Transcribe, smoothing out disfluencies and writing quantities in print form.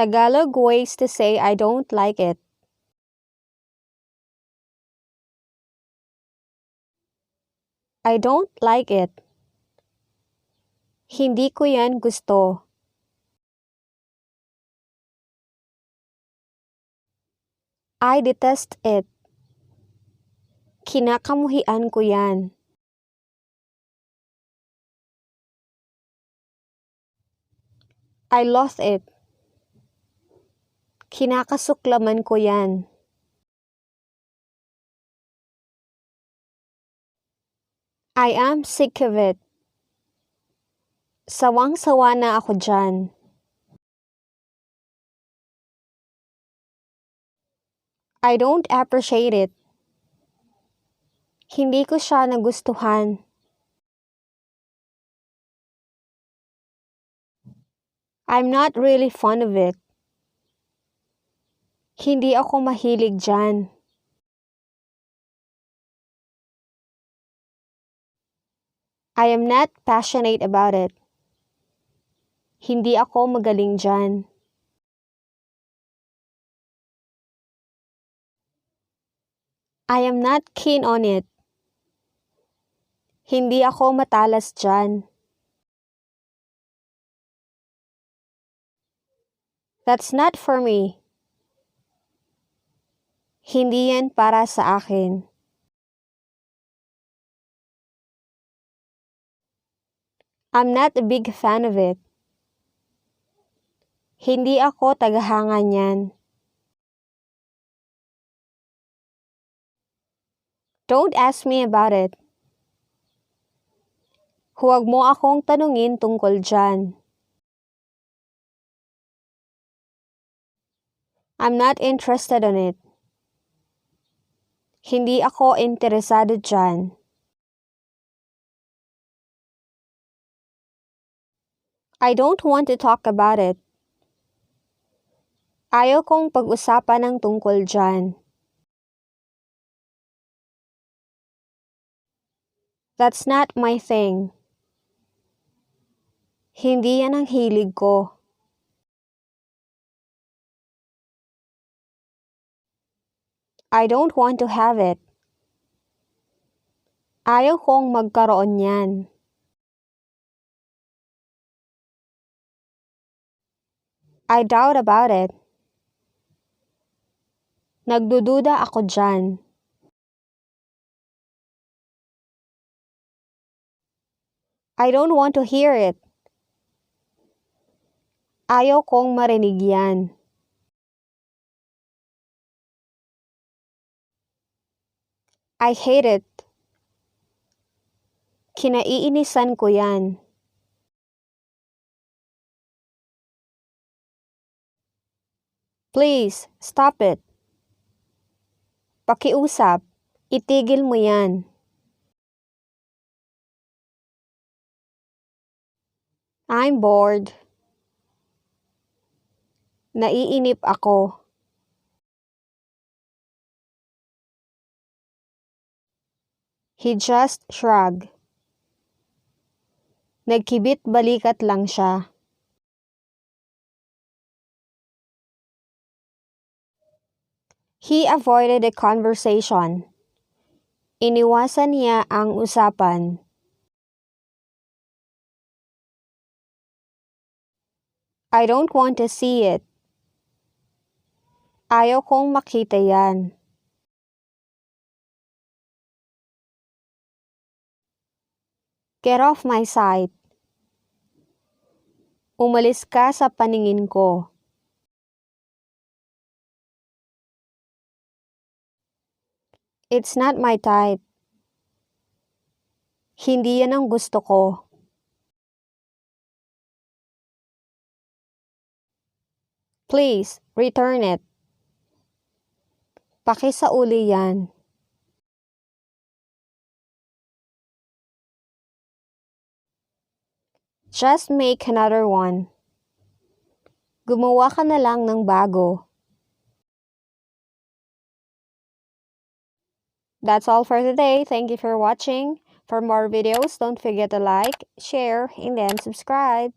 Tagalog ways to say I don't like it. I don't like it. Hindi ko yan gusto. I detest it. Kinakamuhian ko yan. I loathe it. Kinakasuklaman ko yan. I am sick of it. Sawang-sawa na ako dyan. I don't appreciate it. Hindi ko siya nagustuhan. I'm not really fond of it. Hindi ako mahilig dyan. I am not passionate about it. Hindi ako magaling dyan. I am not keen on it. Hindi ako matalas dyan. That's not for me. Hindi yan para sa akin. I'm not a big fan of it. Hindi ako tagahanga niyan. Don't ask me about it. Huwag mo akong tanungin tungkol dyan. I'm not interested in it. Hindi ako interesado dyan. I don't want to talk about it. Ayaw kong pag-usapan ng tungkol dyan. That's not my thing. Hindi yan ang hilig ko. I don't want to have it. Ayaw kong magkaroon niyan. I doubt about it. Nagdududa ako dyan. I don't want to hear it. Ayaw kong marinig yan. I hate it. Kinaiinisan ko yan. Please, stop it. Pakiusap, itigil mo yan. I'm bored. Naiinip ako. He just shrugged. Nagkibit-balikat lang siya. He avoided the conversation. Iniwasan niya ang usapan. I don't want to see it. Ayaw kong makita yan. Get off my sight. Umalis ka sa paningin ko. It's not my type. Hindi yan ang gusto ko. Please, return it. Pakisauli yan. Just make another one. Gumawa ka na lang ng bago. That's all for today. Thank you for watching. For more videos, don't forget to like, share, and then subscribe.